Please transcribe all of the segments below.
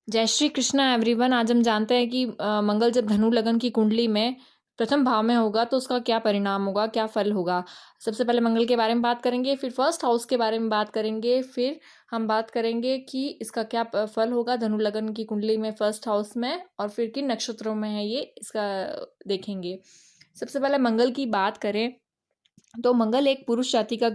जय श्री कृष्णा एवरीवन। आज हम जानते हैं कि मंगल जब धनु लगन की कुंडली में प्रथम भाव में होगा तो उसका क्या परिणाम होगा, क्या फल होगा। सबसे पहले मंगल के बारे में बात करेंगे, फिर फर्स्ट हाउस के बारे में बात करेंगे, फिर हम बात करेंगे कि इसका क्या फल होगा धनु लगन की कुंडली में फर्स्ट हाउस में, और फिर किन नक्षत्रों में है ये इसका देखेंगे। सबसे पहले मंगल की बात करें तो मंगल एक पुरुष जाति का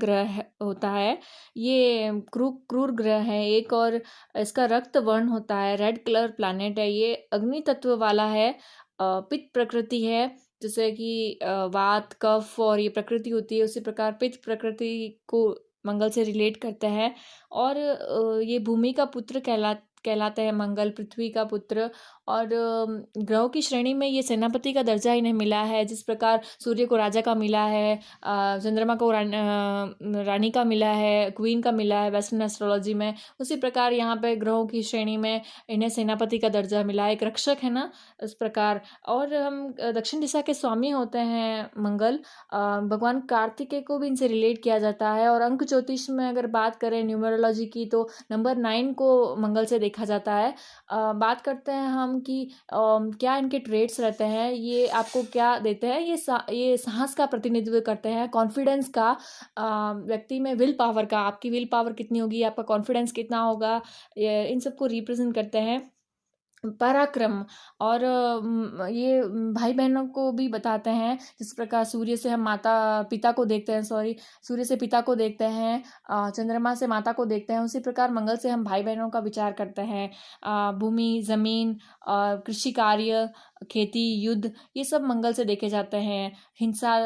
होता है। ये क्रूर ग्रह है एक, और इसका रक्त वर्ण होता है, रेड कलर प्लैनेट है। ये अग्नि तत्व वाला है, पित्त प्रकृति है। जैसे कि वात कफ और ये प्रकृति होती है, उसी प्रकार पित्त प्रकृति को मंगल से रिलेट करते हैं। और ये भूमि का पुत्र कहलाते हैं मंगल, पृथ्वी का पुत्र। और ग्रहों की श्रेणी में ये सेनापति का दर्जा इन्हें मिला है। जिस प्रकार सूर्य को राजा का मिला है, चंद्रमा को रानी का मिला है, क्वीन का मिला है वेस्टर्न एस्ट्रोलॉजी में, उसी प्रकार यहाँ पे ग्रहों की श्रेणी में इन्हें सेनापति का दर्जा मिला है, एक रक्षक है ना, इस प्रकार। और हम दक्षिण दिशा के स्वामी होते हैं मंगल। भगवान कार्तिकेय को भी इनसे रिलेट किया जाता है। और अंक ज्योतिष में अगर बात करें न्यूमरोलॉजी की तो नंबर 9 को मंगल से देखा जाता है। बात करते हैं हम कि क्या इनके ट्रेड्स रहते हैं, ये आपको क्या देते हैं। ये साहस का प्रतिनिधित्व करते हैं, कॉन्फिडेंस का, व्यक्ति में विल पावर का, आपकी विल पावर कितनी होगी, आपका कॉन्फिडेंस कितना होगा, इन सबको रिप्रेजेंट करते हैं। पराक्रम, और ये भाई बहनों को भी बताते हैं। जिस प्रकार सूर्य से हम माता पिता को देखते हैं, सूर्य से पिता को देखते हैं, चंद्रमा से माता को देखते हैं, उसी प्रकार मंगल से हम भाई बहनों का विचार करते हैं। भूमि, जमीन, कृषि कार्य, खेती, युद्ध, ये सब मंगल से देखे जाते हैं। हिंसा,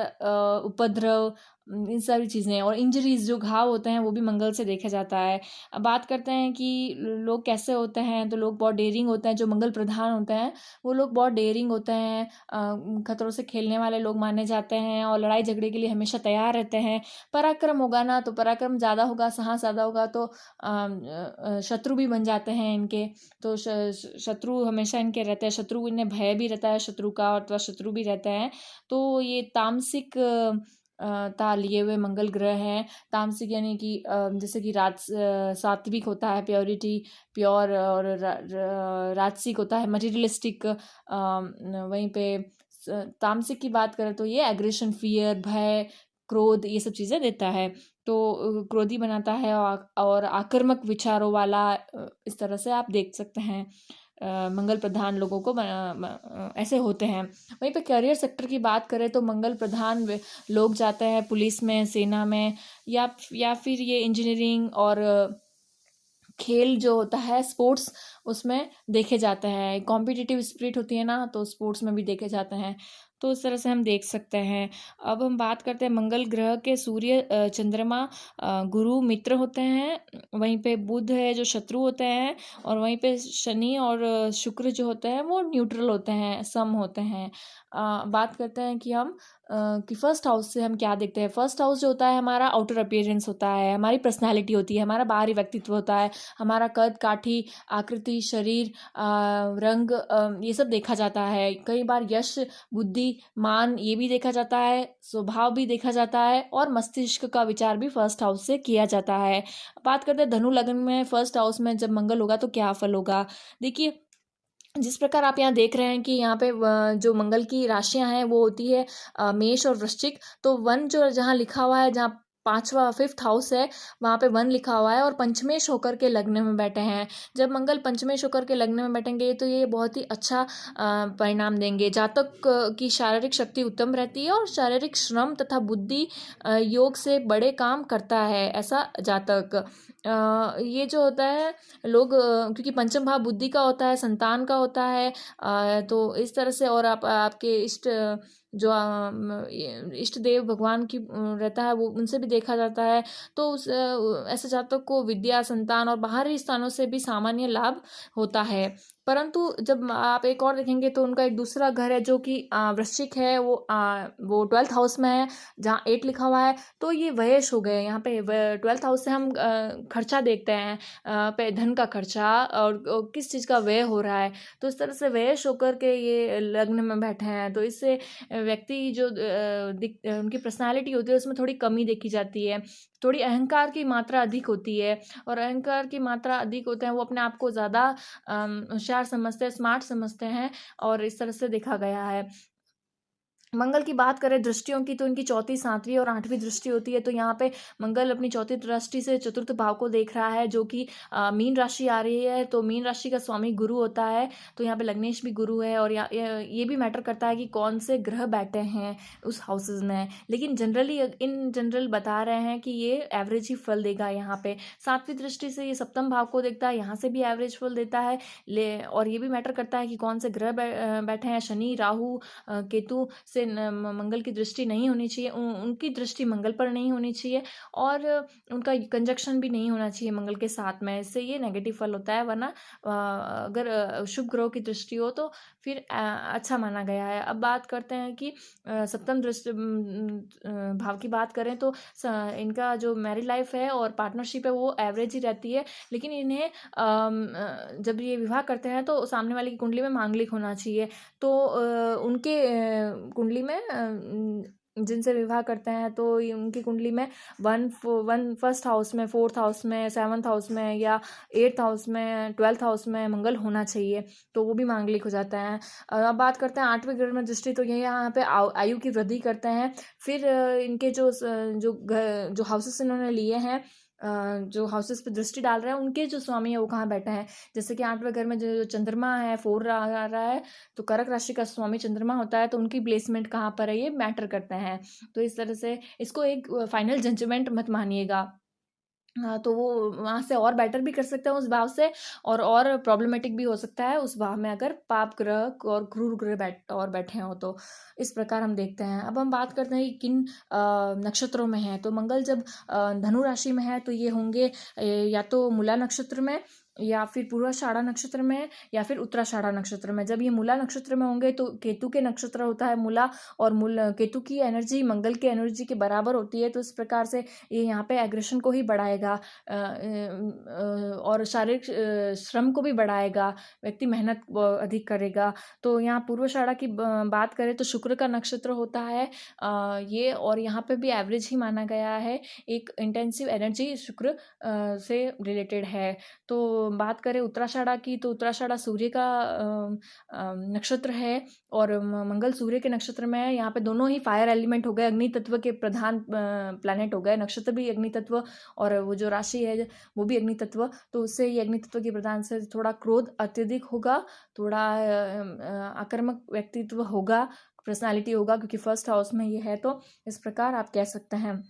उपद्रव, इन सारी चीज़ें, और इंजरीज जो घाव होते हैं वो भी मंगल से देखा जाता है। अब बात करते हैं कि लोग कैसे होते हैं, तो लोग बहुत डेयरिंग होते हैं। जो मंगल प्रधान होते हैं वो लोग बहुत डेयरिंग होते हैं, खतरों से खेलने वाले लोग माने जाते हैं, और लड़ाई झगड़े के लिए हमेशा तैयार रहते हैं। पराक्रम होगा ना, तो पराक्रम ज़्यादा होगा, साहस ज़्यादा होगा तो शत्रु भी बन जाते हैं इनके। तो शत्रु हमेशा इनके रहते हैं, शत्रु इन्हें भय भी रहता है शत्रु का, और तो शत्रु भी रहते हैं। तो ये तामसिक ता लिए हुए मंगल ग्रह हैं। तामसिक यानी कि जैसे कि सात्विक होता है, प्योरिटी, प्योर, और राजसिक होता है, मटेरियलिस्टिक। वहीं पे तामसिक की बात करें तो ये एग्रेशन, फियर, भय, क्रोध, ये सब चीज़ें देता है। तो क्रोधी बनाता है, और आक्रामक विचारों वाला, इस तरह से आप देख सकते हैं। मंगल प्रधान लोगों को ऐसे होते हैं। वहीं पे करियर सेक्टर की बात करें तो मंगल प्रधान लोग जाते हैं पुलिस में, सेना में, या फिर ये इंजीनियरिंग और खेल जो होता है, स्पोर्ट्स, उसमें देखे जाते हैं। कॉम्पिटिटिव स्पिरिट होती है ना, तो स्पोर्ट्स में भी देखे जाते हैं। तो इस तरह से हम देख सकते हैं। अब हम बात करते हैं मंगल ग्रह के। सूर्य, चंद्रमा गुरु मित्र होते हैं, वहीं पे बुध है जो शत्रु होते हैं, और वहीं पे शनि और शुक्र जो होते हैं वो न्यूट्रल होते हैं, सम होते हैं। बात करते हैं कि हम कि फर्स्ट हाउस से हम क्या देखते हैं। फर्स्ट हाउस जो होता है हमारा आउटर अपीयरेंस होता है, हमारी पर्सनैलिटी होती है, हमारा बाहरी व्यक्तित्व होता है, हमारा कद काठी, आकृति, शरीर, रंग, ये सब देखा जाता है। कई बार यश, बुद्धि, मान, ये भी देखा जाता है, स्वभाव भी देखा जाता है, और मस्तिष्क का विचार भी फर्स्ट हाउस से किया जाता है। बात करते हैं धनु लग्न में फर्स्ट हाउस में जब मंगल होगा तो क्या फल होगा। देखिए, जिस प्रकार आप यहाँ देख रहे हैं कि यहाँ पे जो मंगल की राशियां हैं वो होती है मेष और वृश्चिक। तो वन जो जहाँ लिखा हुआ है, जहाँ पांचवा, फिफ्थ हाउस है, वहाँ पे वन लिखा हुआ है, और पंचमेश होकर के लग्न में बैठे हैं। जब मंगल पंचमेश होकर के लग्न में बैठेंगे तो ये बहुत ही अच्छा परिणाम देंगे। जातक की शारीरिक शक्ति उत्तम रहती है, और शारीरिक श्रम तथा बुद्धि योग से बड़े काम करता है ऐसा जातक। ये जो होता है लोग, क्योंकि पंचम भाव बुद्धि का होता है, संतान का होता है, तो इस तरह से। और आपके जो इष्ट देव भगवान की रहता है वो, उनसे भी देखा जाता है। तो ऐसे जातक को विद्या, संतान और बाहरी स्थानों से भी सामान्य लाभ होता है। परंतु जब आप एक और देखेंगे तो उनका एक दूसरा घर है जो कि वृश्चिक है, वो 12th हाउस में है जहाँ 8 लिखा हुआ है। तो ये व्ययश हो गए यहाँ पे। 12th हाउस से हम खर्चा देखते हैं, धन का खर्चा और किस चीज़ का व्यय हो रहा है। तो इस तरह से व्ययश होकर के ये लग्न में बैठे हैं, तो इससे व्यक्ति जो उनकी पर्सनालिटी होती है उसमें थोड़ी कमी देखी जाती है, थोड़ी अहंकार की मात्रा अधिक होती है। और अहंकार की मात्रा अधिक होते हैं, वो अपने आप को ज़्यादा होशियार समझते हैं, स्मार्ट समझते हैं, और इस तरह से देखा गया है। मंगल की बात करें दृष्टियों की, तो इनकी चौथी, सातवीं और आठवीं दृष्टि होती है। तो यहाँ पे मंगल अपनी चौथी दृष्टि से चतुर्थ भाव को देख रहा है, जो कि मीन राशि आ रही है। तो मीन राशि का स्वामी गुरु होता है, तो यहाँ पे लग्नेश भी गुरु है। और ये भी मैटर करता है कि कौन से ग्रह बैठे हैं उस हाउसेज में। लेकिन जनरली इन जनरल बता रहे हैं कि ये एवरेज ही फल देगा। यहाँ पे सातवीं दृष्टि से ये सप्तम भाव को देखता है, यहाँ से भी एवरेज फल देता है। और ये भी मैटर करता है कि कौन से ग्रह बैठे हैं। शनि, राहु, केतु से मंगल की दृष्टि नहीं होनी चाहिए, उनकी दृष्टि मंगल पर नहीं होनी चाहिए, और उनका कंजक्शन भी नहीं होना चाहिए मंगल के साथ में। इससे ये नेगेटिव फल होता है। वरना अगर शुभ ग्रहों की दृष्टि हो तो फिर अच्छा माना गया है। अब बात करते हैं कि सप्तम दृष्टि भाव की बात करें तो इनका जो मैरिड लाइफ है और पार्टनरशिप है वो एवरेज ही रहती है। लेकिन इन्हें जब ये विवाह करते हैं तो सामने वाले की कुंडली में मांगलिक होना चाहिए। तो उनके कुंडली में जिनसे विवाह करते हैं तो उनकी कुंडली में फर्स्ट हाउस में, 4th हाउस में, 7th हाउस में, या 8th हाउस में, 12th हाउस में मंगल होना चाहिए, तो वो भी मांगलिक हो जाता है। अब बात करते हैं 8वें घर में दृष्टि, तो ये यहाँ पे आयु की वृद्धि करते हैं। फिर इनके जो हाउसेस इन्होंने लिए हैं, जो हाउसेस पे दृष्टि डाल रहे हैं, उनके जो स्वामी है वो कहाँ बैठे हैं। जैसे कि 8वें घर में जो चंद्रमा है, 4 आ रहा है, तो कर्क राशि का स्वामी चंद्रमा होता है, तो उनकी प्लेसमेंट कहाँ पर है ये मैटर करते हैं। तो इस तरह से इसको एक फाइनल जजमेंट मत मानिएगा। हाँ, तो वो वहाँ से और बेटर भी कर सकते हैं उस भाव से, और प्रॉब्लमेटिक भी हो सकता है उस भाव में अगर पाप ग्रह और क्रूर ग्रह बैठे हों तो। इस प्रकार हम देखते हैं। अब हम बात करते हैं कि किन नक्षत्रों में है। तो मंगल जब धनु राशि में है तो ये होंगे या तो मूला नक्षत्र में, या फिर पूर्वाषाढ़ा नक्षत्र में, या फिर उत्तराषाढ़ा नक्षत्र में। जब ये मूला नक्षत्र में होंगे तो केतु के नक्षत्र होता है मूला, और केतु की एनर्जी मंगल के एनर्जी के बराबर होती है। तो इस प्रकार से ये यहाँ पे एग्रेशन को ही बढ़ाएगा, और शारीरिक श्रम को भी बढ़ाएगा, व्यक्ति मेहनत अधिक करेगा। तो यहाँ पूर्वाषाढ़ा की बात करें तो शुक्र का नक्षत्र होता है ये, और यहाँ पे भी एवरेज ही माना गया है। एक इंटेंसिव एनर्जी शुक्र से रिलेटेड है। तो बात करें उत्तराषाढ़ा की, तो उत्तराषाढ़ा सूर्य का नक्षत्र है, और मंगल सूर्य के नक्षत्र में है। यहाँ पे दोनों ही फायर एलिमेंट हो गए, अग्नि तत्व के प्रधान प्लैनेट हो गए। नक्षत्र भी अग्नि तत्व, और वो जो राशि है वो भी अग्नि तत्व। तो उससे ये अग्नि तत्व के प्रधान से थोड़ा क्रोध अत्यधिक होगा, थोड़ा आक्रामक व्यक्तित्व होगा, पर्सनालिटी होगा, क्योंकि फर्स्ट हाउस में ये है। तो इस प्रकार आप कह सकते हैं।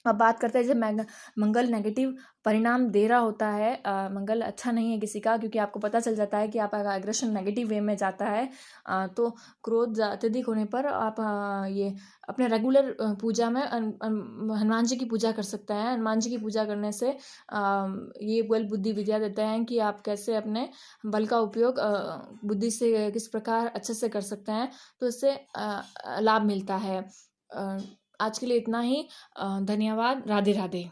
अब बात करते हैं जब मंगल नेगेटिव परिणाम दे रहा होता है, मंगल अच्छा नहीं है किसी का, क्योंकि आपको पता चल जाता है कि आपका एग्रेशन नेगेटिव वे में जाता है। तो क्रोध अत्यधिक होने पर आप ये अपने रेगुलर पूजा में हनुमान जी की पूजा कर सकते हैं। हनुमान जी की पूजा करने से ये बल बुद्धि विद्या देते हैं कि आप कैसे अपने बल का उपयोग बुद्धि से किस प्रकार अच्छे से कर सकते हैं, तो इससे लाभ मिलता है। आज के लिए इतना ही। धन्यवाद। राधे राधे।